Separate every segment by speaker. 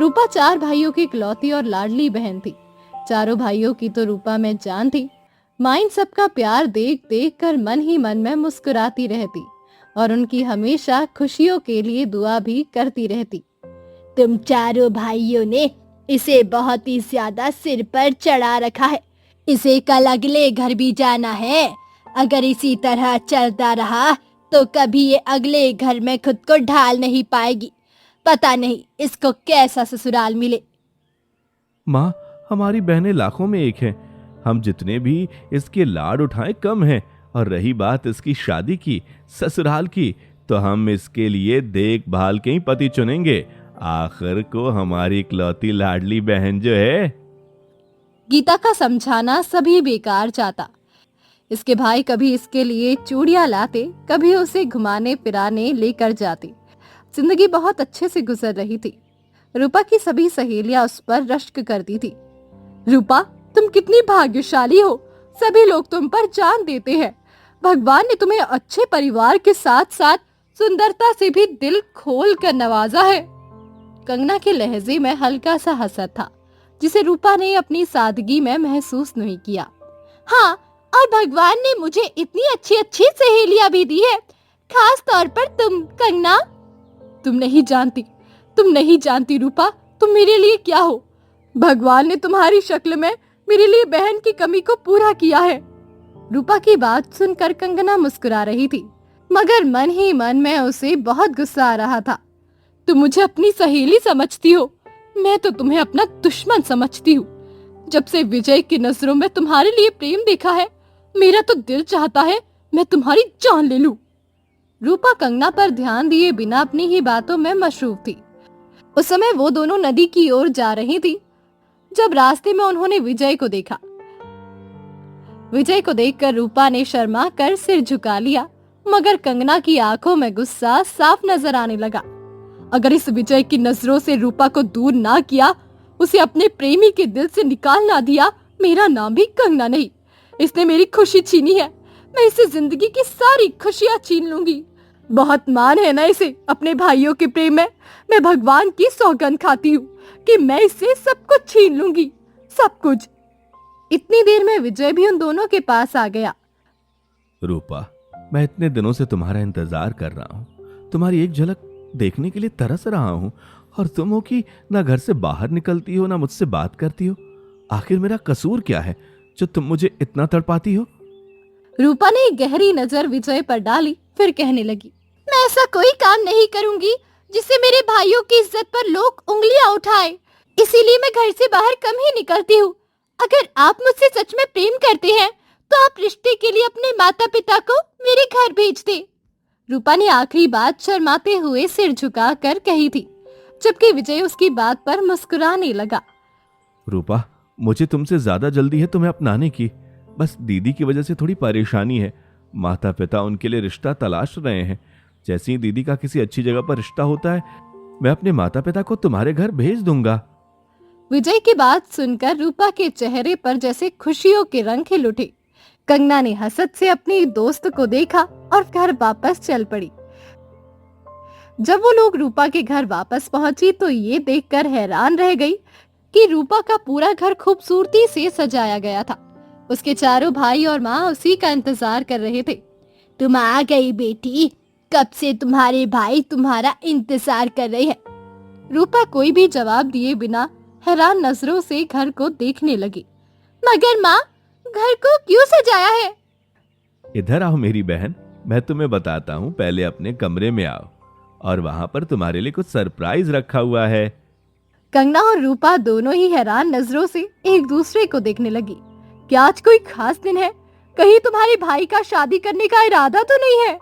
Speaker 1: रूपा 4 भाइयों की इकलौती और लाडली बहन थी। चारों भाइयों की तो रूपा में जान थी। माँ इन सबका प्यार देख देख कर मन ही मन में मुस्कुराती रहती और उनकी हमेशा खुशियों के लिए दुआ भी करती रहती।
Speaker 2: तुम चारों भाइयों ने इसे बहुत ही ज्यादा सिर पर चढ़ा रखा है। इसे कल अगले घर भी जाना है। अगर इसी तरह चलता रहा तो कभी ये अगले घर में खुद को ढाल नहीं पाएगी। पता नहीं इसको कैसा ससुराल मिले।
Speaker 3: माँ, हमारी बहनें लाखों में एक हैं। हम जितने भी इसके लाड उठाएं कम हैं। और रही बात इसकी शादी की, ससुराल की, तो हम इसके लिए देखभाल के ही पति चुनेंगे। आखिर को हमारी इकलौती लाडली बहन जो है।
Speaker 1: गीता का समझाना सभी बेकार जाता। इसके भाई कभी इसके लिए चूड़ियां लाते, कभी उसे घुमाने फिराने लेकर जाते। जिंदगी बहुत अच्छे से गुजर रही थी। रूपा की सभी सहेलियां उस पर रश्क करती थी। रूपा, तुम कितनी भाग्यशाली हो। सभी लोग तुम पर जान देते हैं। भगवान ने तुम्हें अच्छे परिवार के साथ साथ सुंदरता से भी दिल खोल कर नवाजा है। कंगना के लहजे में हल्का सा हसद था, जिसे रूपा ने अपनी सादगी में महसूस नहीं किया।
Speaker 2: हाँ, और भगवान ने मुझे इतनी अच्छी अच्छी सहेलियां भी दी है, खास तौर पर तुम कंगना।
Speaker 1: तुम नहीं जानती रूपा, तुम मेरे लिए क्या हो। भगवान ने तुम्हारी शक्ल में मेरे लिए बहन की कमी को पूरा किया है। रूपा की बात सुनकर कंगना मुस्कुरा रही थी, मगर मन ही मन में उसे बहुत गुस्सा आ रहा था। तुम मुझे अपनी सहेली समझती हो, मैं तो तुम्हें अपना दुश्मन समझती हूँ। जब से विजय की नजरों में तुम्हारे लिए प्रेम देखा है, मेरा तो दिल चाहता है मैं तुम्हारी जान ले लूं। रूपा कंगना पर ध्यान दिए बिना अपनी ही बातों में मशरूफ थी। उस समय वो दोनों नदी की ओर जा रही थी, जब रास्ते में उन्होंने विजय को देखा। विजय को देखकर रूपा ने शर्मा कर सिर झुका लिया, मगर कंगना की आंखों में गुस्सा साफ नजर आने लगा। अगर इस विजय की नजरों से रूपा को दूर ना किया, उसे अपने प्रेमी के दिल से निकाल ना दिया, मेरा नाम भी कंगना नहीं। इसने मेरी खुशी छीनी है, मैं इसे जिंदगी की सारी खुशियां छीन लूंगी। बहुत मान है ना इसे अपने भाइयों के प्रेम में। मैं भगवान की सौगंध खाती हूँ कि मैं इससे सब कुछ छीन लूंगी, सब कुछ। इतनी देर में विजय भी उन दोनों के पास आ गया।
Speaker 3: रूपा, मैं इतने दिनों से तुम्हारा इंतजार कर रहा हूँ, तुम्हारी एक झलक देखने के लिए तरस रहा हूँ, और तुम हो कि ना घर से बाहर निकलती हो, ना मुझसे बात करती हो। आखिर मेरा कसूर क्या है जो तुम मुझे इतना तड़पाती हो?
Speaker 1: रूपा ने एक गहरी नजर विजय पर डाली, फिर कहने लगी,
Speaker 2: मैं ऐसा कोई काम नहीं करूंगी जिससे मेरे भाइयों की इज्जत पर लोग उंगलियां उठाए। इसीलिए मैं घर से बाहर कम ही निकलती हूँ। अगर आप मुझसे सच में प्रेम करते हैं तो आप रिश्ते के लिए अपने माता पिता को मेरे घर भेज दे।
Speaker 1: रूपा ने आखिरी बात शर्माते हुए सिर झुका कर कही थी, जबकि विजय उसकी बात पर मुस्कुराने लगा।
Speaker 3: रूपा, मुझे तुमसे ज्यादा जल्दी है तुम्हें अपनाने की। बस दीदी की वजह से थोड़ी परेशानी है। माता पिता उनके लिए रिश्ता तलाश रहे हैं। जैसे ही दीदी का किसी अच्छी जगह पर रिश्ता होता है, मैं अपने माता पिता को तुम्हारे घर भेज दूंगा।
Speaker 1: विजय की बात सुनकर रूपा के चेहरे पर जैसे खुशियों के रंग खिल उठे। कंगना ने हसद से अपनी दोस्त को देखा और घर वापस चल पड़ी। जब वो लोग रूपा के घर वापस पहुंची तो ये देखकर हैरान रह गई कि रूपा का पूरा घर खूबसूरती से सजाया गया था। उसके चारों भाई और माँ उसी का इंतजार कर रहे थे।
Speaker 2: तुम आ गई बेटी, कब से तुम्हारे भाई तुम्हारा इंतजार कर रहे हैं।
Speaker 1: रूपा कोई भी जवाब दिए बिना हैरान नजरों से घर को देखने लगी।
Speaker 2: मगर माँ, घर को क्यों सजाया है?
Speaker 3: इधर आओ मेरी बहन, मैं तुम्हें बताता हूँ। पहले अपने कमरे में आओ, और वहां पर तुम्हारे लिए कुछ सरप्राइज रखा हुआ है।
Speaker 1: कंगना और रूपा दोनों ही हैरान नजरों से एक दूसरे को देखने लगी। क्या आज कोई खास दिन है? कहीं तुम्हारे भाई का शादी करने का इरादा तो नहीं है?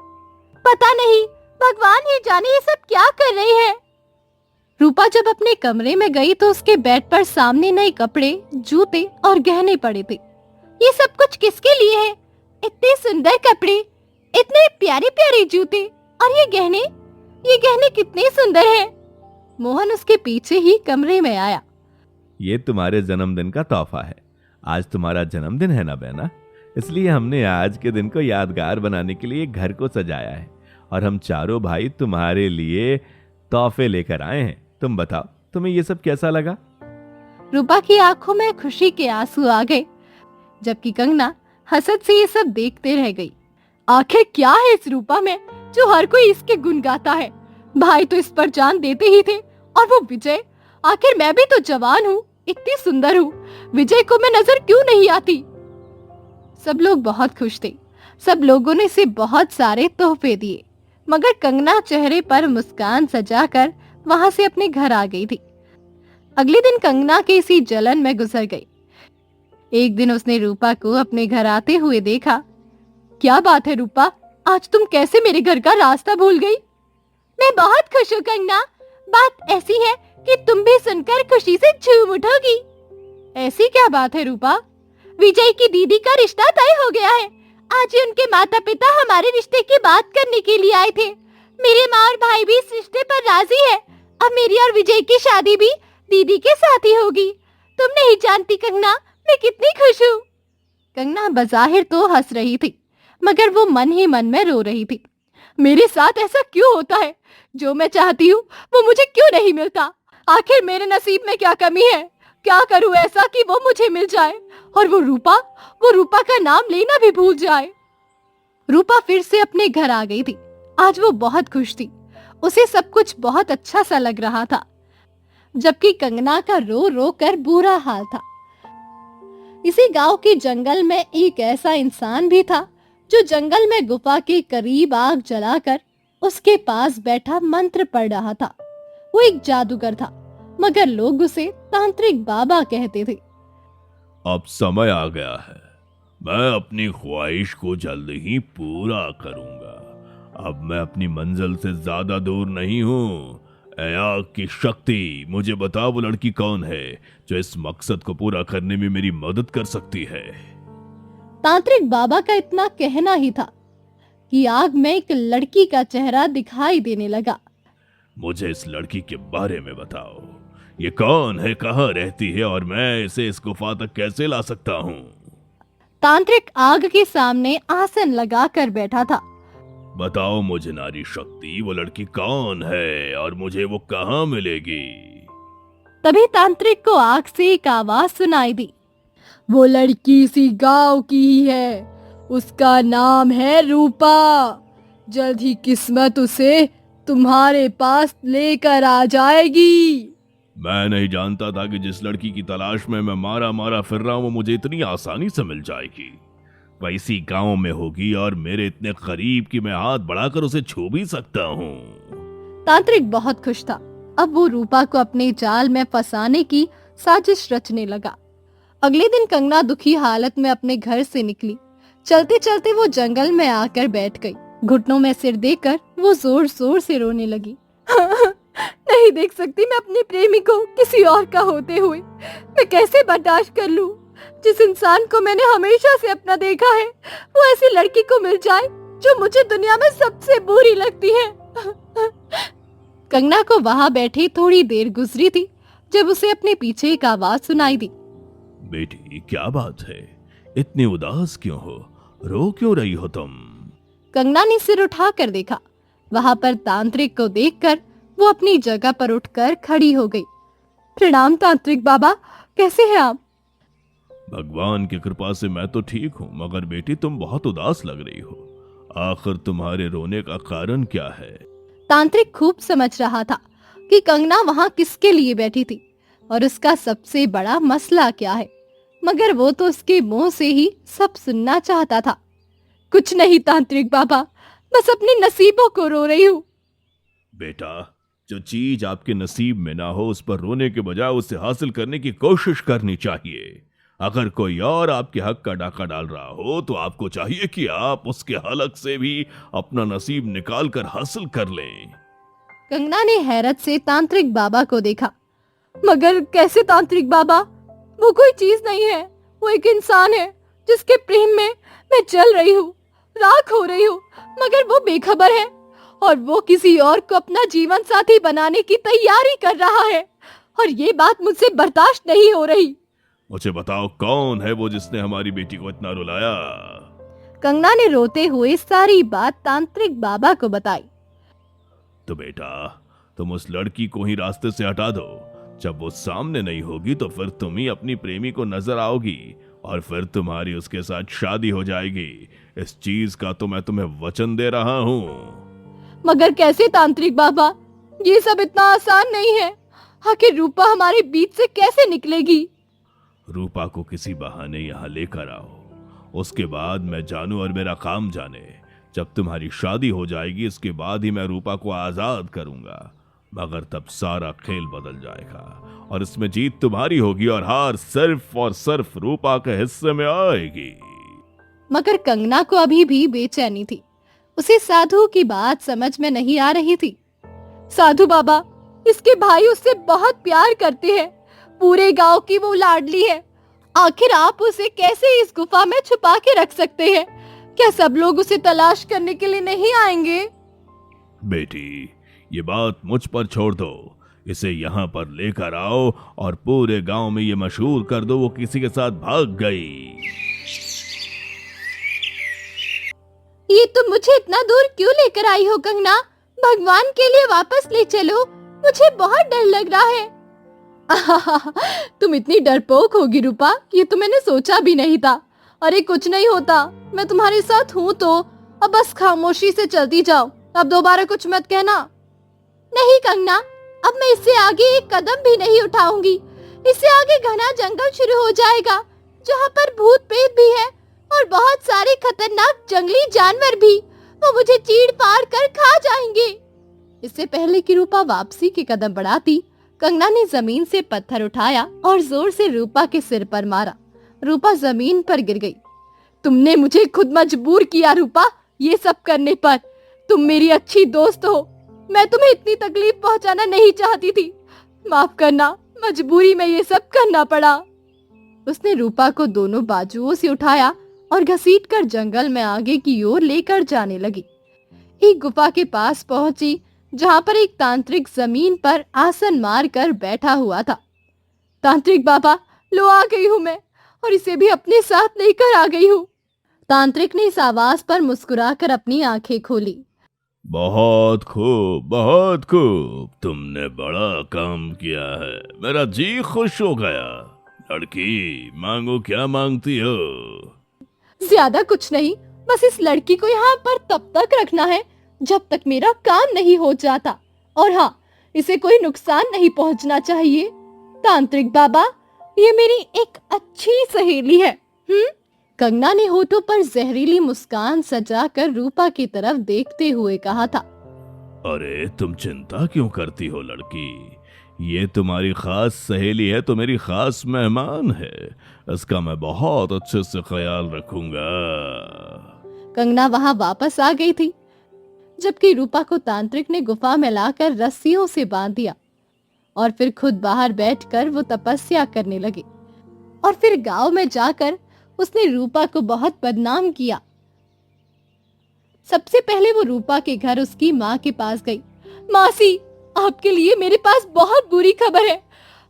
Speaker 2: पता नहीं, भगवान ही जाने ये सब क्या कर रही है।
Speaker 1: रूपा जब अपने कमरे में गई तो उसके बेड पर सामने नए कपड़े, जूते और गहने पड़े थे।
Speaker 2: ये सब कुछ किसके लिए है? इतने सुंदर कपड़े, इतने प्यारे प्यारे जूते, और ये गहने कितने सुंदर हैं।
Speaker 1: मोहन उसके पीछे ही कमरे में आया।
Speaker 3: ये तुम्हारे जन्मदिन का तोहफा है। आज तुम्हारा जन्मदिन है ना बहना, इसलिए हमने आज के दिन को यादगार बनाने के लिए घर को सजाया है, और हम चारों भाई तुम्हारे लिए तोहफे लेकर आए हैं। तुम बताओ, तुम्हें ये सब कैसा लगा?
Speaker 1: रूपा की आंखों में खुशी के आंसू आ गए, जबकि कंगना हसद से ये सब देखते रह गई। आखिर क्या है इस रूपा में जो हर कोई इसके गुण गाता है? भाई तो इस पर जान देते ही थे, और वो विजय, आखिर मैं भी तो जवान हूँ, इतनी सुंदर हूँ, विजय को मैं नजर क्यों नहीं आती? सब लोग बहुत खुश थे। सब लोगों ने इसे बहुत सारे तोहफे दिए, मगर कंगना चेहरे पर मुस्कान सजाकर वहां से अपने घर आ गई थी। अगले दिन कंगना के इसी जलन में गुजर गई। एक दिन उसने रूपा को अपने घर आते हुए देखा। क्या बात है रूपा, आज तुम कैसे मेरे घर का रास्ता भूल गई? मैं बहुत खुश हूँ कंगना, बात ऐसी है कि तुम भी सुनकर खुशी से झूम उठोगी। ऐसी क्या बात है रूपा? विजय की दीदी का रिश्ता तय हो गया है। आज ही उनके माता पिता हमारे रिश्ते की बात करने के लिए आए थे। मेरे माँ और भाई भी इस रिश्ते पर राजी है। अब मेरी और विजय की शादी भी दीदी के साथ ही होगी। तुम नहीं जानती कंगना, मैं कितनी खुश हूँ। कंगना बज़ाहिर तो हंस रही थी, मगर वो मन ही मन में रो रही थी। मेरे साथ ऐसा क्यों होता है? जो मैं चाहती हूँ वो मुझे क्यों नहीं मिलता? आखिर मेरे नसीब में क्या कमी है? क्या करूँ ऐसा कि वो मुझे मिल जाए और वो रूपा का नाम लेना भी भूल जाए। रूपा फिर से अपने घर आ गई थी। आज वो बहुत खुश थी। उसे सब कुछ बहुत अच्छा सा लग रहा था, जबकि कंगना का रो रो कर बुरा हाल था। इसी गांव के जंगल में एक ऐसा इंसान भी था जो जंगल में गुफा के करीब आग जलाकर उसके पास बैठा मंत्र पढ़ रहा था। वो एक जादूगर था, मगर लोग उसे तांत्रिक बाबा कहते थे।
Speaker 3: अब समय आ गया है, मैं अपनी ख्वाहिश को जल्द ही पूरा करूंगा। अब मैं अपनी मंजिल से ज्यादा दूर नहीं हूँ। ऐ आग की शक्ति, मुझे बता वो लड़की कौन है जो इस मकसद को पूरा करने में मेरी मदद कर सकती है।
Speaker 1: तांत्रिक बाबा का इतना कहना ही था कि आग में एक लड़की का चेहरा दिखाई देने लगा।
Speaker 3: मुझे इस लड़की के बारे में बताओ। ये कौन है, कहाँ रहती है और मैं इसे इस गुफा तक कैसे ला सकता हूँ?
Speaker 1: तांत्रिक आग के सामने आसन लगाकर बैठा था।
Speaker 3: बताओ मुझे नारी शक्ति, वो लड़की कौन है और मुझे वो कहाँ मिलेगी?
Speaker 1: तभी तांत्रिक को आग से एक आवाज सुनाई दी। वो लड़की इसी गांव की ही है, उसका नाम है रूपा। जल्द ही किस्मत उसे तुम्हारे पास लेकर आ जाएगी।
Speaker 3: मैं नहीं जानता था कि जिस लड़की की तलाश में मैं मारा मारा फिर रहा हूँ वो मुझे इतनी आसानी से मिल जाएगी। वह इसी गांव में होगी और मेरे इतने करीब कि मैं हाथ बढ़ाकर उसे छू भी सकता हूँ।
Speaker 1: तांत्रिक बहुत खुश था। अब वो रूपा को अपने जाल में फंसाने की साजिश रचने लगा। अगले दिन कंगना दुखी हालत में अपने घर से निकली। चलते चलते वो जंगल में आकर बैठ गई। घुटनों में सिर देकर वो जोर जोर से रोने लगी। नहीं देख सकती मैं अपने प्रेमी को किसी और का होते हुए। मैं कैसे बर्दाश्त कर लूं? जिस इंसान को मैंने हमेशा से अपना देखा है, वो ऐसी लड़की को मिल जाए जो मुझे दुनिया में सबसे बुरी लगती है। कंगना को वहां बैठे थोड़ी देर गुजरी थी जब उसे अपने पीछे एक आवाज सुनाई दी।
Speaker 3: बेटी, क्या बात है? इतनी उदास क्यों हो? रो क्यों रही हो तुम?
Speaker 1: कंगना ने सिर उठाकर देखा। वहां पर तांत्रिक को देखकर वो अपनी जगह पर उठकर खड़ी हो गई। प्रणाम तांत्रिक बाबा, कैसे हैं आप?
Speaker 3: भगवान की कृपा से मैं तो ठीक हूँ, मगर बेटी तुम बहुत उदास लग रही हो। आखिर तुम्हारे रोने का कारण क्या है?
Speaker 1: तांत्रिक खूब समझ रहा था कि कंगना वहां किसके लिए बैठी थी और उसका सबसे बड़ा मसला क्या है, मगर वो तो उसके मुंह से ही सब सुनना चाहता था। कुछ नहीं तांत्रिक बाबा, बस अपने नसीबों को रो रही हूँ।
Speaker 3: बेटा, जो चीज आपके नसीब में ना हो उस पर रोने के बजाय उसे हासिल करने की कोशिश करनी चाहिए। अगर कोई और आपके हक का डाका डाल रहा हो तो आपको चाहिए कि आप उसके हलक से भी अपना नसीब निकाल कर हासिल कर लें।
Speaker 1: कंगना ने हैरत से तांत्रिक बाबा को देखा। मगर कैसे तांत्रिक बाबा? वो कोई चीज नहीं है, वो एक इंसान है जिसके प्रेम में मैं जल रही हूँ, राख हो रही हूँ, मगर वो बेखबर है और वो किसी और को अपना जीवन साथी बनाने की तैयारी कर रहा है और ये बात मुझसे बर्दाश्त नहीं हो रही।
Speaker 3: मुझे बताओ कौन है वो जिसने हमारी बेटी को इतना रुलाया?
Speaker 1: कंगना ने रोते हुए सारी बात तांत्रिक बाबा को बताई।
Speaker 3: तो बेटा, तुम उस लड़की को ही रास्ते से हटा दो जब वो सामने नहीं होगी तो फिर तुम ही अपनी प्रेमी को नजर आओगी और फिर तुम्हारी उसके साथ शादी हो जाएगी। इस चीज का तो मैं तुम्हें वचन दे रहा हूँ।
Speaker 1: मगर कैसे तांत्रिक बाबा, ये सब इतना आसान नहीं है। आखिर रूपा हमारे बीच से कैसे निकलेगी?
Speaker 3: रूपा को किसी बहाने यहाँ लेकर आओ, उसके बाद मैं जानूं और मेरा काम जाने। जब तुम्हारी शादी हो जाएगी इसके बाद ही मैं रूपा को आजाद करूंगा, मगर तब सारा खेल बदल जाएगा और इसमें जीत तुम्हारी होगी और हार सिर्फ और सिर्फ रूपा के हिस्से में आएगी।
Speaker 1: मगर कंगना को अभी भी बेचैनी थी। उसे साधु की बात समझ में नहीं आ रही थी। साधु बाबा, इसके भाई उससे बहुत प्यार करते हैं, पूरे गांव की वो लाडली है। आखिर आप उसे कैसे इस गुफा में छुपा के रख सकते हैं? क्या सब लोग उसे तलाश करने के लिए नहीं आएंगे?
Speaker 3: बेटी, ये बात मुझ पर छोड़ दो। इसे यहाँ पर लेकर आओ और पूरे गांव में ये मशहूर कर दो वो किसी के साथ भाग गई।
Speaker 1: ये तुम मुझे इतना दूर क्यों लेकर आई हो कंगना? भगवान के लिए वापस ले चलो, मुझे बहुत डर लग रहा है। तुम इतनी डरपोक होगी रूपा, ये तो मैंने सोचा भी नहीं था। अरे कुछ नहीं होता, मैं तुम्हारे साथ हूँ तो अब बस खामोशी से चलती जाओ, अब दोबारा कुछ मत कहना। नहीं कंगना, अब मैं इससे आगे एक कदम भी नहीं उठाऊंगी। इससे आगे घना जंगल शुरू हो जाएगा जहाँ पर भूत प्रेत भी है और बहुत सारे खतरनाक जंगली जानवर भी। वो मुझे चीड़ फाड़ कर खा जाएंगे। इससे पहले कि रूपा वापसी के कदम बढ़ाती, कंगना ने जमीन से पत्थर उठाया और जोर से रूपा के सिर पर मारा। रूपा जमीन पर गिर गई। तुमने मुझे खुद मजबूर किया रूपा, ये सब करने पर। तुम मेरी अच्छी दोस्त हो, मैं तुम्हें इतनी तकलीफ पहुंचाना नहीं चाहती थी। माफ करना, मजबूरी में ये सब करना पड़ा। उसने रूपा को दोनों बाजुओं से उठाया और घसीटकर जंगल में आगे की ओर लेकर जाने लगी। एक गुफा के पास पहुंची जहां पर एक तांत्रिक जमीन पर आसन मारकर बैठा हुआ था। तांत्रिक बाबा, लो आ गई हूँ मैं, और इसे भी अपने साथ लेकर आ गई हूँ। तांत्रिक ने इस आवाज पर मुस्कुराकर अपनी आंखें खोली।
Speaker 3: बहुत खूब, बहुत खूब, तुमने बड़ा काम किया है, मेरा जी खुश हो गया। लड़की, मांगो, क्या मांगती हो?
Speaker 1: ज्यादा कुछ नहीं, बस इस लड़की को यहाँ पर तब तक रखना है जब तक मेरा काम नहीं हो जाता, और हाँ, इसे कोई नुकसान नहीं पहुँचना चाहिए। तांत्रिक बाबा, ये मेरी एक अच्छी सहेली है। कंगना ने होठों पर जहरीली मुस्कान सजाकर रूपा की तरफ देखते हुए कहा था।
Speaker 3: अरे तुम चिंता क्यों करती हो लड़की, ये तुम्हारी खास सहेली है तो मेरी खास मेहमान है, इसका मैं बहुत अच्छे से ख्याल रखूंगा।
Speaker 1: कंगना वहां वापस आ गई थी, जबकि रूपा को तांत्रिक ने गुफा में लाकर रस्सियों से बांध दिया और फिर खुद बाहर बैठकर वो तपस्या करने लगे। और फिर गांव में जाकर उसने रूपा को बहुत बदनाम किया। सबसे पहले वो रूपा के घर उसकी माँ के पास गई। मासी, आपके लिए मेरे पास बहुत बुरी खबर है।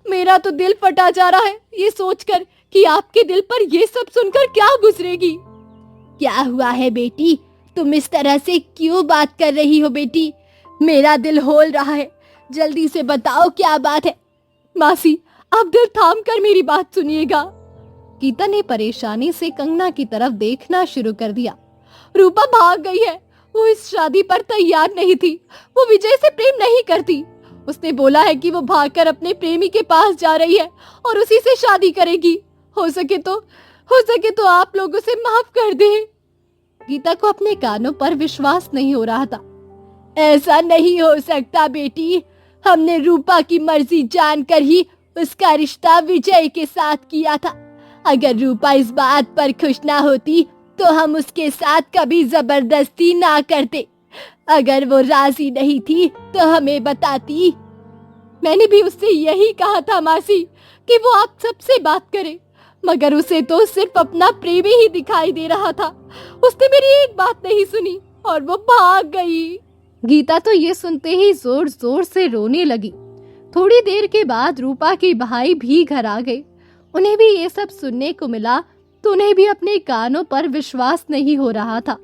Speaker 1: मेरा तो दिल फटा जा रहा है ये सोचकर कि आपके दिल पर ये सब सुनकर क्या गुजरेगी।
Speaker 2: क्या हुआ है बेटी, तुम इस तरह से क्यों बात कर रही हो बेटी? मेरा दिल होल रहा है, जल्दी से बताओ क्या बात है।
Speaker 1: मासी, आप दिल थाम कर मेरी बात सुनिएगा। गीता ने परेशानी से कंगना की तरफ देखना शुरू कर दिया। रूपा भाग गई है, वो इस शादी पर तैयार नहीं थी। वो विजय से प्रेम नहीं करती। उसने बोला है कि वो भागकर अपने प्रेमी के पास जा रही है और उसी से शादी करेगी। हो सके तो आप लोग उसे माफ कर दें। गीता को अपने कानों पर विश्वास नहीं हो रहा था।
Speaker 2: ऐसा नहीं हो सकता बेटी, हमने रूपा की मर्जी जानकर ही उसका रिश्ता विजय के साथ किया था। अगर रूपा इस बात पर खुश ना होती तो हम उसके साथ कभी जबरदस्ती ना करते। अगर वो राजी नहीं थी तो हमें बताती।
Speaker 1: मैंने भी उससे यही कहा था मासी कि वो आप सबसे बात करे, मगर उसे तो सिर्फ अपना प्रेमी ही दिखाई दे रहा था। उसने मेरी एक बात नहीं सुनी और वो भाग गई। गीता तो ये सुनते ही जोर जोर से रोने लगी। थोड़ी देर के बाद रूपा के भाई भी घर आ गए। उन्हें भी ये सब सुनने को मिला तो उन्हें भी अपने कानों पर विश्वास नहीं हो रहा था।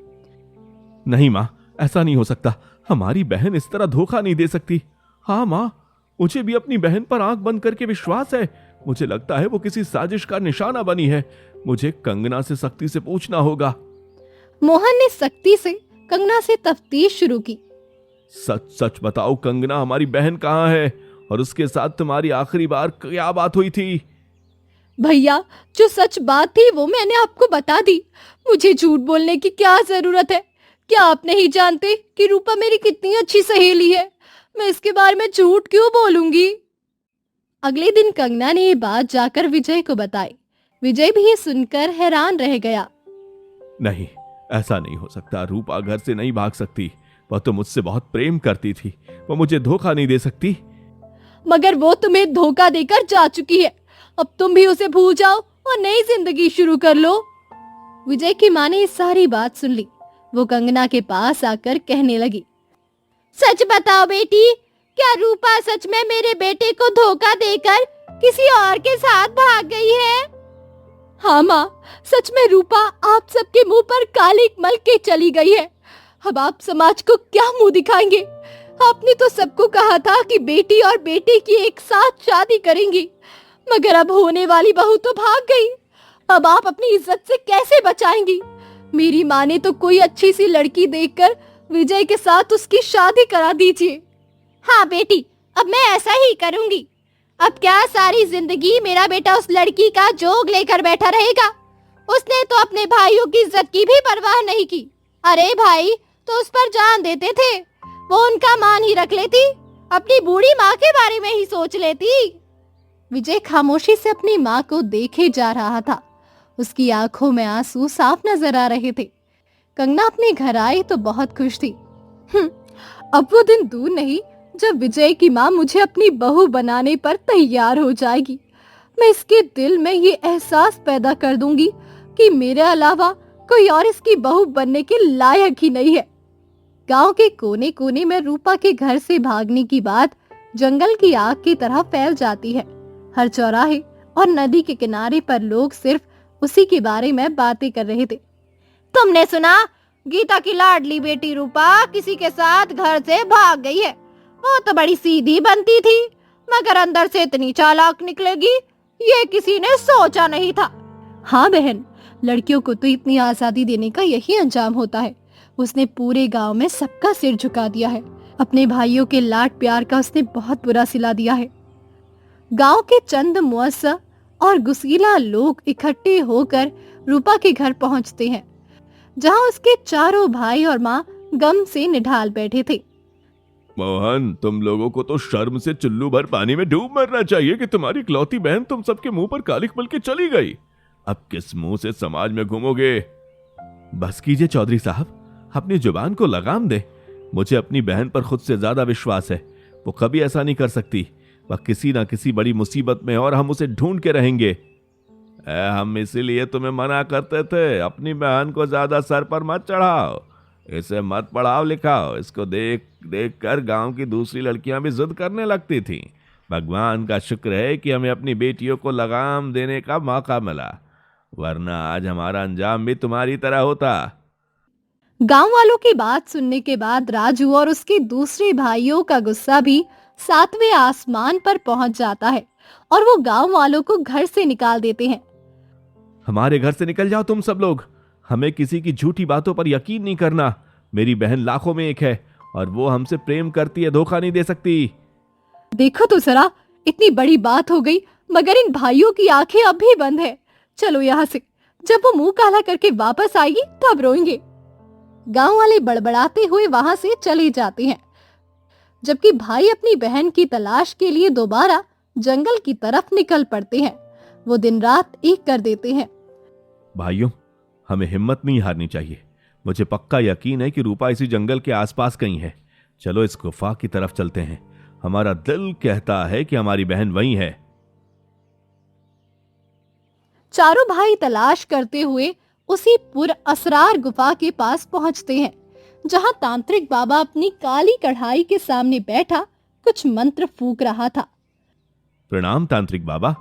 Speaker 3: नहीं माँ, ऐसा नहीं हो सकता, हमारी बहन इस तरह धोखा नहीं दे सकती। हाँ माँ, मुझे भी अपनी बहन पर आंख बंद करके विश्वास है। मुझे लगता है वो किसी साजिश का निशाना बनी है। मुझे कंगना से सख्ती से पूछना होगा।
Speaker 1: मोहन ने सख्ती से कंगना से तफ्तीश शुरू की।
Speaker 3: सच सच बताओ कंगना, हमारी बहन कहाँ है और उसके साथ तुम्हारी आखिरी बार क्या बात हुई थी?
Speaker 1: भैया, जो सच बात थी वो मैंने आपको बता दी। मुझे झूठ बोलने की क्या जरूरत है? क्या आप नहीं जानते कि रूपा मेरी कितनी अच्छी सहेली है? मैं इसके बारे में झूठ क्यों बोलूंगी? अगले दिन कंगना ने ये बात जाकर विजय को बताई। विजय भी ये सुनकर हैरान रह गया।
Speaker 3: नहीं, ऐसा नहीं हो सकता। रूपा घर से नहीं भाग सकती। वह तो मुझसे बहुत प्रेम करती थी। वो मुझे धोखा नहीं दे सकती।
Speaker 1: मगर वो तुम्हें धोखा देकर जा चुकी है। अब तुम भी उसे भूल जाओ और नई जिंदगी शुरू कर लो। विजय की माँ ने ये सारी बात सुन ली। वो कंगना के पास आकर कहने लगी,
Speaker 2: सच बताओ बेटी, क्या रूपा सच में मेरे बेटे को धोखा देकर किसी और के साथ भाग गई है?
Speaker 1: हाँ माँ, सच में रूपा आप सबके मुंह पर कालिक मल के चली गई है। अब आप समाज को क्या मुंह दिखाएंगे? आपने तो सबको कहा था कि बेटी और बेटे की एक साथ शादी करेंगी, मगर अब होने वाली बहू तो भाग गई। अब आप अपनी इज्जत से कैसे बचाएंगी? मेरी माँ ने तो कोई अच्छी सी लड़की देखकर विजय के साथ उसकी शादी करा दीजिए।
Speaker 2: हाँ बेटी, अब मैं ऐसा ही करूंगी। अब क्या सारी जिंदगी मेरा बेटा उस लड़की का जोग लेकर बैठा रहेगा? उसने तो अपने भाइयों की इज्जत की भी परवाह नहीं की। अरे भाई तो उस पर जान देते थे, वो उनका मान ही रख लेती, अपनी बूढ़ी माँ के बारे में ही सोच लेती।
Speaker 1: विजय खामोशी से अपनी माँ को देखे जा रहा था। उसकी आंखों में आंसू साफ नजर आ रहे थे। कंगना अपने घर आई तो बहुत खुश थी। अब वो दिन दूर नहीं जब विजय की माँ मुझे अपनी बहू बनाने पर तैयार हो जाएगी। मैं इसके दिल में ये एहसास पैदा कर दूंगी कि मेरे अलावा कोई और इसकी बहू बनने के लायक ही नहीं है। गांव के कोने कोने में रूपा के घर से भागने की बात जंगल की आग की तरह फैल जाती है। हर चौराहे और नदी के किनारे पर लोग सिर्फ उसी के बारे में बातें कर रहे थे।
Speaker 2: तुमने सुना, गीता की लाडली बेटी रूपा किसी के साथ घर से भाग गई है। वो तो बड़ी सीधी बनती थी, मगर अंदर से इतनी चालाक निकलेगी ये किसी ने सोचा नहीं था।
Speaker 1: हाँ बहन, लड़कियों को तो इतनी आजादी देने का यही अंजाम होता है। उसने पूरे गांव में सबका सिर झुका दिया है। अपने भाइयों के लाड प्यार का उसने बहुत बुरा सिला दिया है। गांव के चंद मुअस्सा और गुस्सीला लोग इकट्ठे होकर रूपा के घर पहुंचते हैं, जहां उसके चारों भाई और माँ गम से निढाल बैठे थे।
Speaker 3: मोहन, तुम लोगों को तो शर्म से चुल्लू भर पानी में डूब मरना चाहिए कि तुम्हारी इकलौती बहन तुम सबके मुंह पर कालिक मल के चली गई। अब किस मुंह से समाज में घूमोगे? बस कीजिए चौधरी साहब, अपनी जुबान को लगाम दे। मुझे अपनी बहन पर खुद से ज्यादा विश्वास है। वो कभी ऐसा नहीं कर सकती। वह किसी ना किसी बड़ी मुसीबत में और हम उसे ढूंढ के रहेंगे। हम इसीलिए तुम्हें मना करते थे, अपनी बहन को ज्यादा सर पर मत चढ़ाओ, इसे मत पढ़ाओ लिखाओ। इसको देख देख कर गांव की दूसरी लड़कियां भी जिद करने लगती थीं। भगवान का शुक्र है कि हमें अपनी बेटियों को लगाम देने का मौका मिला, वरना आज हमारा अंजाम भी तुम्हारी तरह होता।
Speaker 1: गांव वालों की बात सुनने के बाद राजू और उसके दूसरे भाइयों का गुस्सा भी 7वें आसमान पर पहुंच जाता है और वो गांव वालों को घर से निकाल देते हैं।
Speaker 3: हमारे घर से निकल जाओ तुम सब लोग। हमें किसी की झूठी बातों पर यकीन नहीं करना। मेरी बहन लाखों में एक है और वो हमसे प्रेम करती है, धोखा नहीं दे सकती।
Speaker 1: देखो तो जरा, इतनी बड़ी बात हो गई मगर इन भाइयों की आंखें अब भी बंद है। चलो यहाँ से, जब वो मुंह काला करके वापस आएगी तब रोएंगे। गांव वाले बड़बड़ाते हुए वहां से चले जाते हैं, जबकि भाई अपनी बहन की तलाश के लिए दोबारा जंगल की तरफ निकल पड़ते हैं। वो दिन रात एक कर देते हैं।
Speaker 3: भाइयों, हमें हिम्मत नहीं हारनी चाहिए। मुझे पक्का यकीन है कि रूपा इसी जंगल के आसपास कहीं है। चलो इस गुफा की तरफ चलते हैं। हमारा दिल कहता है कि हमारी बहन वहीं है।
Speaker 1: चारों भाई तलाश करते हुए उसी पुर असरार गुफा के पास पहुंचते हैं, जहां तांत्रिक बाबा अपनी काली कढ़ाई के सामने बैठा कुछ मंत्र फूंक रहा था।
Speaker 3: प्रणाम तांत्रिक बाबा।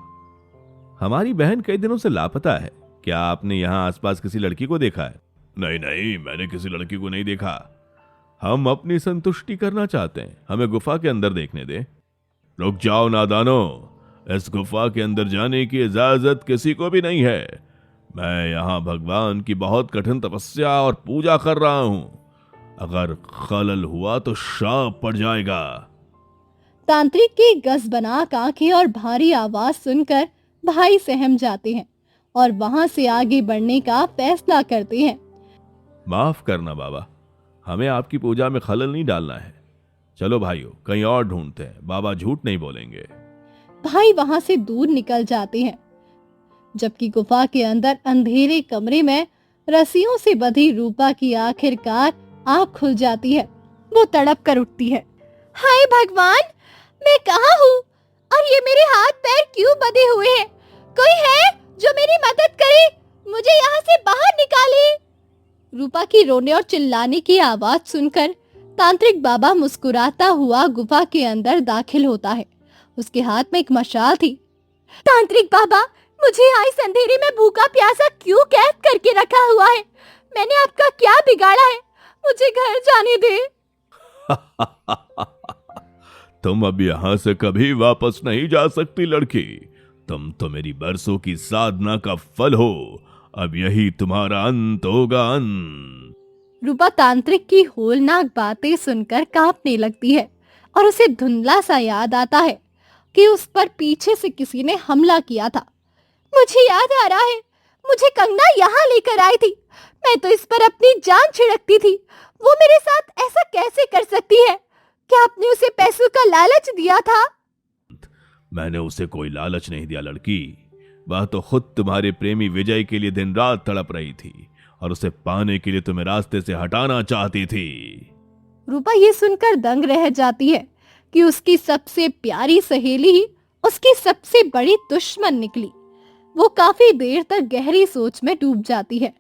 Speaker 3: हमारी बहन कई दिनों से लापता है। क्या आपने यहाँ आसपास किसी लड़की को देखा है? नहीं नहीं, मैंने किसी लड़की को नहीं देखा। हम अपनी संतुष्टि करना चाहते हैं, हमें गुफा के अंदर देखने दे। रुक जाओ नादानो, इस गुफा के अंदर जाने की इजाजत किसी को भी नहीं है। मैं यहाँ भगवान की बहुत कठिन तपस्या और पूजा कर रहा हूँ। अगर खलल हुआ तो श्राप पड़ जाएगा।
Speaker 1: तांत्रिक की गजबनाक आंखें और भारी आवाज सुनकर भाई सहम जाते हैं और वहां से आगे बढ़ने का फैसला करते हैं।
Speaker 3: माफ करना बाबा, हमें आपकी पूजा में खलल नहीं डालना है। चलो भाइयों, कहीं और ढूंढते हैं, बाबा झूठ नहीं बोलेंगे।
Speaker 1: भाई वहां से दूर निकल जाते हैं, जबकि गुफा के अंदर अंधेरे कमरे में रस्सियों से बंधी रूपा की आखिरकार आंख खुल जाती है। वो तड़प कर उठती है। हाय भगवान, मैं कहाँ हूँ और ये मेरे हाथ पैर क्यों बंधे हुए हैं? कोई है जो मेरी मदद करे, मुझे यहाँ से बाहर निकाले। रूपा की रोने और चिल्लाने की आवाज सुनकर तांत्रिक बाबा मुस्कुराता हुआ गुफा के अंदर दाखिल होता है। उसके हाथ में एक मशाल थी। तांत्रिक बाबा, मुझे यहाँ इस अंधेरे में भूखा प्यासा क्यों कैद करके रखा हुआ है? मैंने आपका क्या बिगाड़ा है? मुझे घर जाने दे।
Speaker 3: तुम अब यहाँ से कभी वापस नहीं जा सकती लड़की। तुम तो मेरी बरसों की साधना का फल हो। अब यही तुम्हारा अंत होगा, अंत।
Speaker 1: रूपा तांत्रिक की होलनाक बातें सुनकर कांपने लगती है और उसे धुंधला सा याद आता है कि उस पर पीछे से किसी ने हमला किया था। मुझे याद आ रहा है, मुझे कंगना यहाँ लेकर आई थी। मैं तो इस पर अपनी जान छिड़कती थी। वो मेरे साथ ऐसा कैसे कर सकती है? क्या आपने उसे पैसों का लालच दिया था?
Speaker 3: मैंने उसे कोई लालच नहीं दिया लड़की। वह तो खुद तुम्हारे प्रेमी विजय के लिए दिन रात तड़प रही थी और उसे पाने के लिए तुम्हें रास्ते से हटाना चाहती थी।
Speaker 1: रूपा ये सुनकर दंग रह जाती है कि उसकी सबसे प्यारी सहेली ही उसकी सबसे बड़ी दुश्मन निकली। वो काफी देर तक गहरी सोच में डूब जाती है।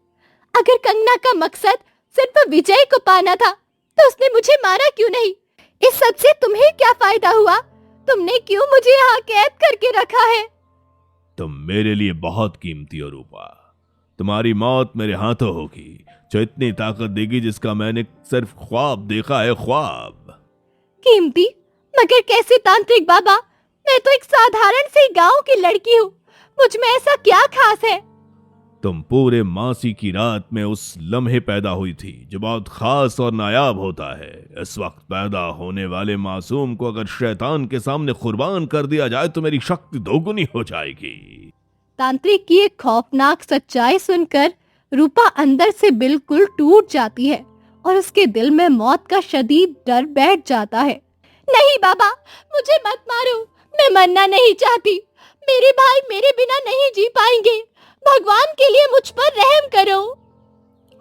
Speaker 1: अगर कंगना का मकसद सिर्फ विजय को पाना था तो उसने मुझे मारा क्यों नहीं? इस सब से तुम्हें क्या फायदा हुआ? तुमने क्यों मुझे यहाँ कैद करके रखा है?
Speaker 3: तुम मेरे लिए बहुत कीमती हो रूपा। तुम्हारी मौत मेरे हाथों होगी, जो इतनी ताकत देगी जिसका मैंने सिर्फ ख्वाब देखा है, ख्वाब।
Speaker 1: कीमती? मगर कैसे तांत्रिक बाबा? मैं तो एक साधारण सी गांव की लड़की हूँ। मुझ में ऐसा क्या खास है?
Speaker 3: तुम पूरे मासी की रात में उस लम्हे पैदा हुई थी जो बहुत खास और नायाब होता है। इस वक्त पैदा होने वाले मासूम को अगर शैतान के सामने कुर्बान कर दिया जाए तो मेरी शक्ति दोगुनी हो जाएगी।
Speaker 1: तांत्रिक की एक खौफनाक सच्चाई सुनकर रूपा अंदर से बिल्कुल टूट जाती है और उसके दिल में मौत का शदीद डर बैठ जाता है। नहीं बाबा, मुझे मत मारो। मैं मरना नहीं चाहती। मेरे भाई मेरे बिना नहीं जी पाएंगे। भगवान के लिए मुझ पर रहम करो।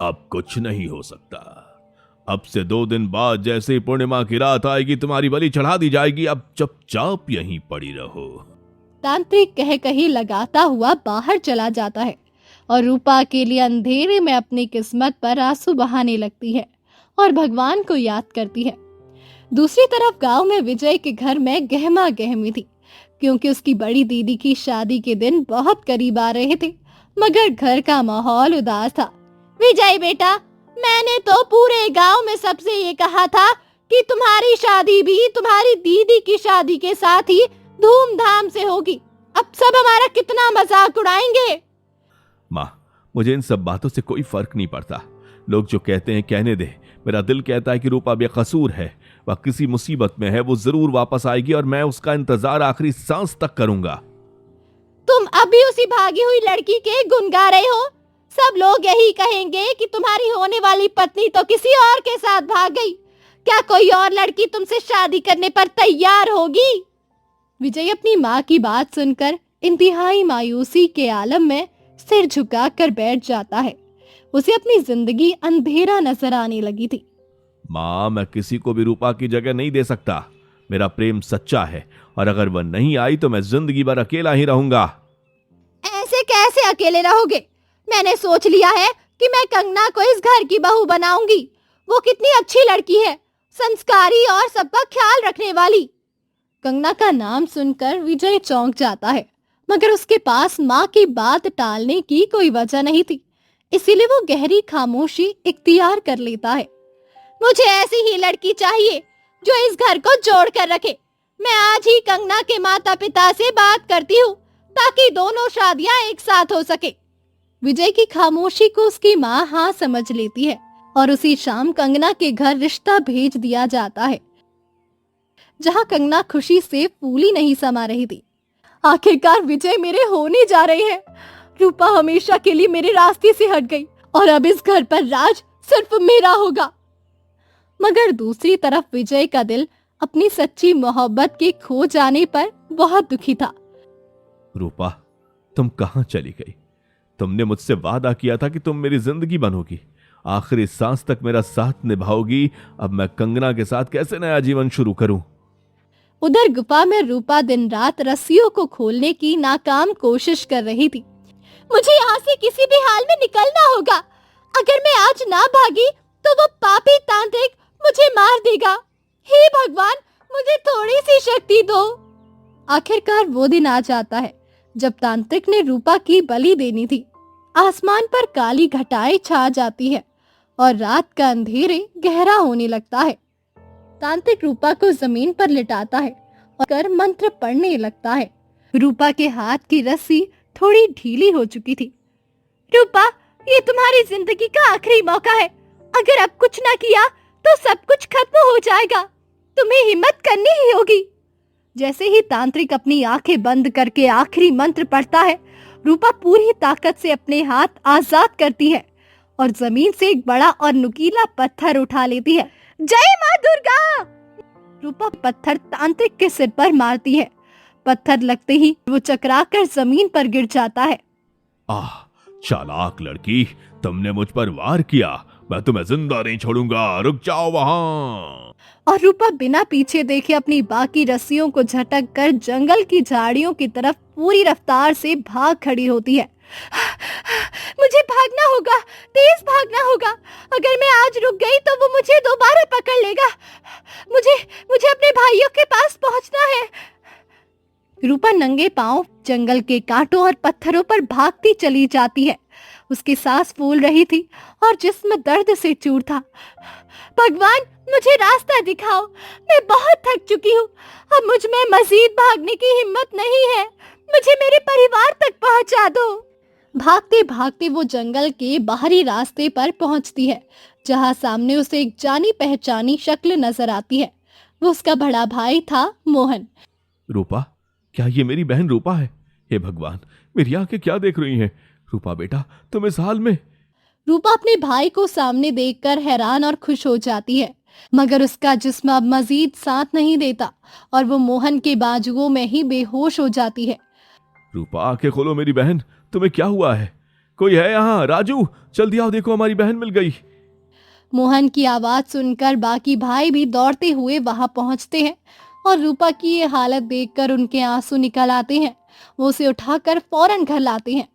Speaker 3: अब कुछ नहीं हो सकता। अब से 2 दिन बाद जैसे ही पूर्णिमा की रात आएगी तुम्हारी बलि चढ़ा दी जाएगी। अब चुपचाप यहीं पड़ी रहो।
Speaker 1: तांत्रिक कह कही लगाता हुआ बाहर चला जाता है और रूपा के लिए अंधेरे में अपनी किस्मत पर आंसू बहाने लगती है और भगवान को याद करती है। दूसरी तरफ गांव में विजय के घर में गहमा गहमी थी, क्योंकि उसकी बड़ी दीदी की शादी के दिन बहुत करीब आ रहे थे, मगर घर का माहौल उदास था। विजय बेटा, मैंने तो पूरे गांव में सबसे ये कहा था कि तुम्हारी शादी भी तुम्हारी दीदी की शादी के साथ ही धूमधाम से होगी। अब सब हमारा कितना मजाक उड़ाएंगे।
Speaker 3: माँ, मुझे इन सब बातों से कोई फर्क नहीं पड़ता। लोग जो कहते हैं कहने दे। मेरा दिल कहता है कि रूपा बेकसूर है। वह किसी मुसीबत में है, वो जरूर वापस आएगी और मैं उसका इंतजार आखिरी सांस तक करूंगा।
Speaker 1: तुम अभी उसी भागी हुई लड़की के गुण गा रहे हो। सब लोग यही कहेंगे कि तुम्हारी होने वाली पत्नी तो किसी और के साथ भाग गई। क्या कोई और लड़की तुमसे शादी करने पर तैयार होगी? विजय अपनी माँ की बात सुनकर इंतहाई मायूसी के आलम में सिर झुकाकर बैठ जाता है। उसे अपनी जिंदगी अंधेरा नजर आने लगी थी।
Speaker 3: माँ, मैं किसी को भी रूपा की जगह नहीं दे सकता। मेरा प्रेम सच्चा है और अगर वह नहीं आई तो मैं जिंदगी भर अकेला ही रहूंगा।
Speaker 1: ऐसे कैसे अकेले रहोगे? मैंने सोच लिया है कि मैं कंगना को इस घर की बहू बनाऊंगी। वो कितनी अच्छी लड़की है, संस्कारी और सबका ख्याल रखने वाली। कंगना का नाम सुनकर विजय चौंक जाता है, मगर उसके पास माँ की बात टालने की कोई वजह नहीं थी, इसीलिए वो गहरी खामोशी इख्तियार कर लेता है। मुझे ऐसी ही लड़की चाहिए जो इस घर को जोड़ कर रखे।
Speaker 2: मैं आज ही कंगना के माता पिता से बात करती हूँ ताकि दोनों शादियां एक साथ हो सके।
Speaker 1: विजय की खामोशी को उसकी माँ हाँ समझ लेती है और उसी शाम कंगना के घर रिश्ता भेज दिया जाता है, जहाँ कंगना खुशी से फूली नहीं समा रही थी। आखिरकार विजय मेरे होने जा रहे हैं। रूपा हमेशा के लिए मेरे रास्ते से हट गई और अब इस घर पर राज सिर्फ मेरा होगा। मगर दूसरी तरफ विजय का दिल अपनी सच्ची मोहब्बत के खो जाने पर बहुत दुखी था।
Speaker 3: रूपा, तुम कहां चली गई? तुमने मुझसे वादा किया था कि तुम मेरी जिंदगी बनोगी, आखिरी सांस तक मेरा साथ निभाओगी। अब मैं कंगना के साथ कैसे नया जीवन शुरू करूं?
Speaker 1: उधर गुफा में रूपा दिन रात रस्सियों को खोलने की नाकाम कोशिश कर रही थी।
Speaker 2: मुझे यहाँ से किसी भी हाल में निकलना होगा। अगर मैं आज ना भागी तो वो पापी तांत्रिक मुझे मार देगा। हे भगवान, मुझे थोड़ी सी शक्ति दो।
Speaker 1: आखिरकार वो दिन आ जाता है जब तांत्रिक ने रूपा की बलि देनी थी। आसमान पर काली घटाएं छा जाती है और रात का अंधेरे गहरा होने लगता है। तांत्रिक रूपा को जमीन पर लिटाता है और कर मंत्र पढ़ने लगता है। रूपा के हाथ की रस्सी थोड़ी ढीली हो चुकी थी।
Speaker 2: रूपा, ये तुम्हारी जिंदगी का आखिरी मौका है। अगर अब कुछ ना किया तो सब कुछ खत्म हो जाएगा। तुम्हें हिम्मत करनी ही होगी।
Speaker 1: जैसे ही तांत्रिक अपनी आंखें बंद करके आखिरी मंत्र पढ़ता है, रूपा पूरी ताकत से अपने हाथ आजाद करती है और जमीन से एक बड़ा और नुकीला पत्थर उठा लेती है।
Speaker 2: जय माँ दुर्गा!
Speaker 1: रूपा पत्थर तांत्रिक के सिर पर मारती है। पत्थर लगते ही वो चकराकर जमीन पर गिर जाता है।
Speaker 3: आह, चालाक लड़की, तुमने मुझ पर वार किया। मैं तुम्हें जिंदा नहीं छोड़ूंगा। रुक जाओ वहां।
Speaker 1: और रूपा बिना पीछे देखे अपनी बाकी रस्सियों को झटक कर जंगल की झाड़ियों की तरफ पूरी रफ्तार से भाग खड़ी होती है।
Speaker 2: मुझे भागना होगा, तेज भागना होगा। अगर मैं आज रुक गई तो वो मुझे दोबारा पकड़ लेगा। मुझे अपने भाइयों के पास पहुंचना है।
Speaker 1: रूपा नंगे पांव जंगल के कांटों और पत्थरों पर भागती चली जाती है। उसकी सांस फूल रही थी और जिस्म दर्द से चूर था।
Speaker 2: भगवान, मुझे रास्ता दिखाओ। मैं बहुत थक चुकी हूँ। अब मुझ में मजीद भागने की हिम्मत नहीं है। मुझे मेरे परिवार तक पहुँचा दो।
Speaker 1: भागते भागते वो जंगल के बाहरी रास्ते पर पहुंचती है, जहां सामने उसे एक जानी पहचानी शक्ल नजर आती है। वो उसका बड़ा भाई था, मोहन।
Speaker 3: रूपा, क्या ये मेरी बहन रूपा है? हे भगवान, मेरी आंखें क्या देख रही हैं? रूपा बेटा, तुम इस हाल में?
Speaker 1: रूपा अपने भाई को सामने देखकर हैरान और खुश हो जाती है, मगर उसका जिस्म अब मजीद साथ नहीं देता और वो मोहन के बाजुओं में ही बेहोश हो जाती है।
Speaker 3: रूपा, आंखें खोलो मेरी बहन, तुम्हें क्या हुआ है? कोई है यहाँ? राजू, जल्दी आओ, देखो हमारी बहन मिल गई।
Speaker 1: मोहन की आवाज सुनकर बाकी भाई भी दौड़ते हुए वहां पहुंचते हैं और रूपा की ये हालत देखकर उनके आंसू निकल आते हैं। वो उसे उठाकर फौरन घर लाते हैं।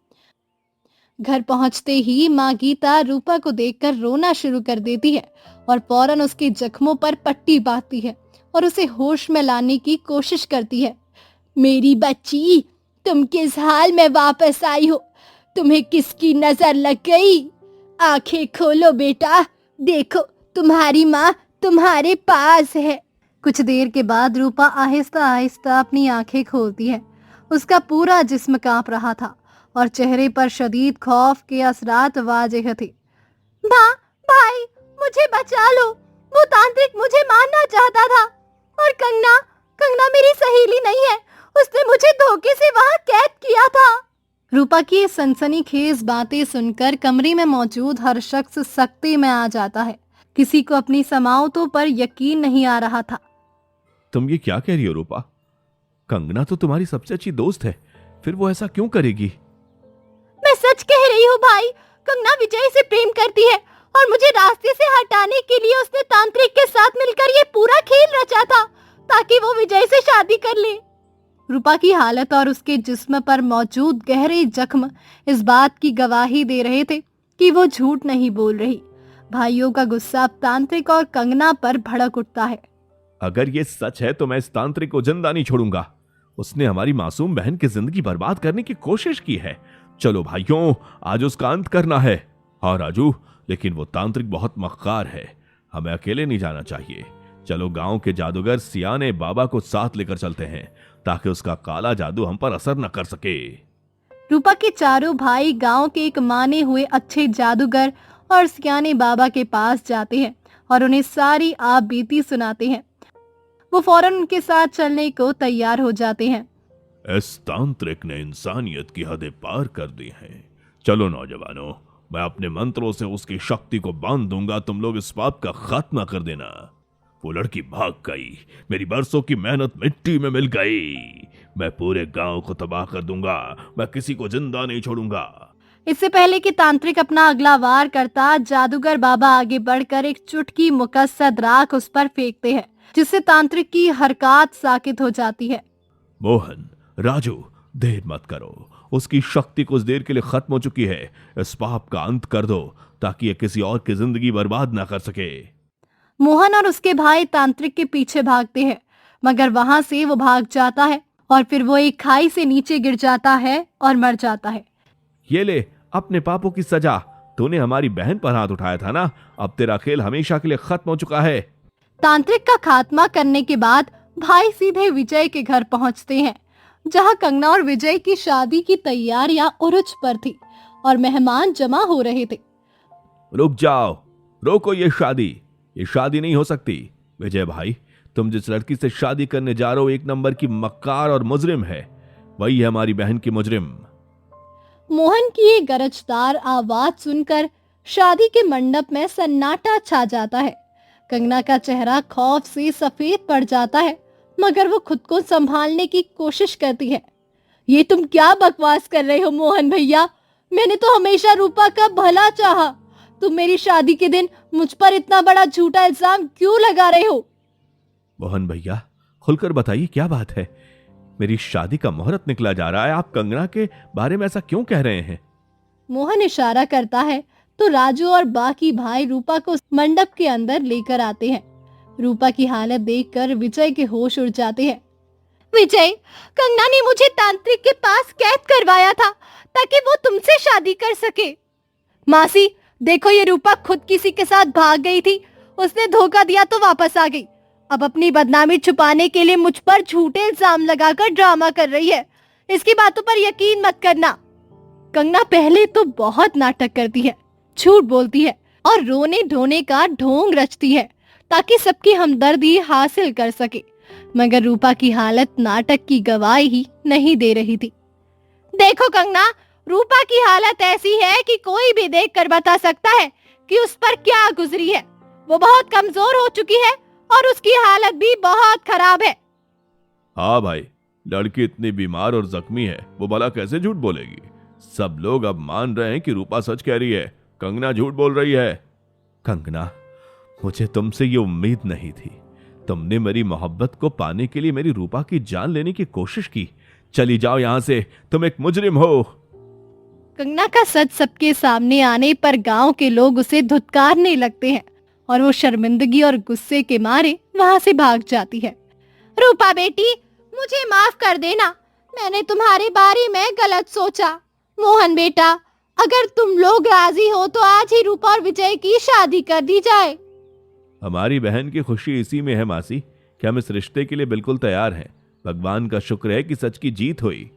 Speaker 1: घर पहुंचते ही माँ गीता रूपा को देखकर रोना शुरू कर देती है और फौरन उसके जख्मों पर पट्टी बांधती है और उसे होश में लाने की कोशिश करती है।
Speaker 2: मेरी बच्ची, तुम किस हाल में वापस आई हो? तुम्हें किसकी नजर लग गई? आंखें खोलो बेटा, देखो तुम्हारी माँ तुम्हारे पास है।
Speaker 1: कुछ देर के बाद रूपा आहिस्ता आहिस्ता अपनी आंखें खोलती है। उसका पूरा जिस्म कांप रहा था और चेहरे पर शदीद खौफ के असरात वाज़ेह थे।
Speaker 2: माँ, भाई, मुझे बचा लो। वो तांत्रिक मुझे मारना चाहता था। और कंगना मेरी सहेली नहीं है। उसने मुझे धोखे से वहाँ कैद किया था।
Speaker 1: रूपा की ये सनसनीखेज बातें सुनकर कमरे में मौजूद हर शख्स सख्ते में आ जाता है। किसी को अपनी समाअतों पर यकीन नहीं आ रहा था।
Speaker 3: तुम ये क्या कह रही हो रूपा? कंगना तो तुम्हारी सबसे अच्छी दोस्त है, फिर वो ऐसा क्यों करेगी?
Speaker 2: मैं सच कह रही हूँ भाई। कंगना विजय से प्रेम करती है और मुझे रास्ते से हटाने के लिए उसने तांत्रिक के साथ मिलकर ये पूरा खेल रचा था ताकि वो विजय से शादी कर ले।
Speaker 1: रूपा की हालत और उसके जिस्म पर मौजूद गहरे जख्म इस बात की गवाही दे रहे थे कि वो झूठ नहीं बोल रही। भाइयों का गुस्सा अब तांत्रिक और कंगना पर भड़क उठता है।
Speaker 3: अगर ये सच है तो मैं इस तांत्रिक को जिंदा नहीं छोड़ूंगा। उसने हमारी मासूम बहन की जिंदगी बर्बाद करने की कोशिश की है। चलो भाइयों, आज उसका अंत करना है। हाँ राजू, लेकिन वो तांत्रिक बहुत मक्कार है, हमें अकेले नहीं जाना चाहिए। चलो गांव के जादूगर सियाने बाबा को साथ लेकर चलते हैं ताकि उसका काला जादू हम पर असर न कर सके।
Speaker 1: रूपा के चारों भाई गांव के एक माने हुए अच्छे जादूगर और सियाने बाबा के पास जाते हैं और उन्हें सारी आप बीती सुनाते हैं। वो फौरन उनके साथ चलने को तैयार हो जाते हैं।
Speaker 3: इस तांत्रिक ने इंसानियत की हदें पार कर दी हैं। चलो नौजवानों, मैं अपने मंत्रों से उसकी शक्ति को बांध दूंगा, तुम लोग इस पाप का खात्मा कर देना। वो लड़की भाग गई, मेरी बरसों की मेहनत मिट्टी में मिल गई। मैं पूरे गांव को तबाह कर दूंगा, मैं किसी को जिंदा नहीं छोड़ूंगा।
Speaker 1: इससे पहले कि तांत्रिक अपना अगला वार करता, जादूगर बाबा आगे बढ़कर एक चुटकी मुकस्सद राख उस पर फेंकते हैं, जिससे तांत्रिक की हरकत साकित हो जाती है।
Speaker 3: मोहन, राजू, देर मत करो, उसकी शक्ति कुछ देर के लिए खत्म हो चुकी है। इस पाप का अंत कर दो ताकि ये किसी और की जिंदगी बर्बाद ना कर सके।
Speaker 1: मोहन और उसके भाई तांत्रिक के पीछे भागते हैं, मगर वहां से वो भाग जाता है और फिर वो एक खाई से नीचे गिर जाता है और मर जाता है।
Speaker 3: ये ले अपने पापों की सजा। तूने हमारी बहन पर हाथ उठाया था ना, अब तेरा खेल हमेशा के लिए खत्म हो चुका है।
Speaker 1: तांत्रिक का खात्मा करने के बाद भाई सीधे विजय के घर पहुंचते हैं, जहां कंगना और विजय की शादी की तैयारियां उरुज पर थी और मेहमान जमा हो रहे थे।
Speaker 3: रुक जाओ, रोको ये शादी नहीं हो सकती। विजय भाई, तुम जिस लड़की से शादी करने जा रहे हो एक नंबर की मक्कार और मुजरिम है। वही है हमारी बहन की मुजरिम।
Speaker 1: मोहन की ये गरजदार आवाज सुनकर शादी के मंडप में सन्नाटा छा जाता है। कंगना का चेहरा खौफ से सफेद पड़ जाता है, मगर वो खुद को संभालने की कोशिश करती है। ये तुम क्या बकवास कर रहे हो मोहन भैया? मैंने तो हमेशा रूपा का भला चाहा। तुम मेरी शादी के दिन मुझ पर इतना बड़ा झूठा इल्जाम क्यों लगा रहे हो?
Speaker 3: मोहन भैया, खुलकर बताइए क्या बात है? मेरी शादी का मुहूर्त निकला जा रहा है, आप कंगना के बारे में ऐसा क्यों कह रहे हैं?
Speaker 1: मोहन इशारा करता है तो राजू और बाकी भाई रूपा को मंडप के अंदर लेकर आते हैं। रूपा की हालत देखकर विजय के होश उड़ जाते हैं। विजय, कंगना ने मुझे तांत्रिक के पास कैद करवाया था ताकि वो तुमसे शादी कर सके। मासी, देखो ये रूपा खुद किसी के साथ भाग गई थी, उसने धोखा दिया तो वापस आ गई। अब अपनी बदनामी छुपाने के लिए मुझ पर झूठे इल्जाम लगाकर ड्रामा कर रही है। इसकी बातों पर यकीन मत करना। कंगना पहले तो बहुत नाटक करती है, झूठ बोलती है और रोने धोने का ढोंग रचती है ताकि सबकी हमदर्दी हासिल कर सके, मगर रूपा की हालत नाटक की गवाही ही नहीं दे रही थी। देखो कंगना, रूपा की हालत ऐसी है कि कोई भी देखकर बता सकता है कि उस पर क्या गुजरी है। वो बहुत कमजोर हो चुकी है और उसकी हालत भी बहुत खराब है।
Speaker 3: हाँ भाई, लड़की इतनी बीमार और जख्मी है, वो भला कैसे झूठ बोलेगी? सब लोग अब मान रहे हैं कि रूपा सच कह रही है, कंगना झूठ बोल रही है। कंगना, मुझे तुमसे ये उम्मीद नहीं थी। तुमने मेरी मोहब्बत को पाने के लिए मेरी रूपा की जान लेने की कोशिश की। चली जाओ यहाँ से, तुम एक मुजरिम हो।
Speaker 1: कंगना का सच सबके सामने आने पर गांव के लोग उसे धुतकारने लगते हैं और वो शर्मिंदगी और गुस्से के मारे वहां से भाग जाती है। रूपा बेटी, मुझे माफ कर देना, मैंने तुम्हारे बारे में गलत सोचा। मोहन बेटा, अगर तुम लोग राजी हो तो आज ही रूपा और विजय की शादी कर दी जाए।
Speaker 3: हमारी बहन की खुशी इसी में है मासी कि हम इस रिश्ते के लिए बिल्कुल तैयार हैं। भगवान का शुक्र है कि सच की जीत हुई।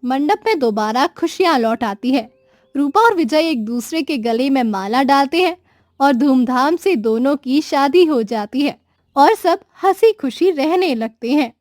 Speaker 1: मंडप में दोबारा खुशियां लौट आती है। रूपा और विजय एक दूसरे के गले में माला डालते हैं और धूमधाम से दोनों की शादी हो जाती है और सब हंसी खुशी रहने लगते हैं।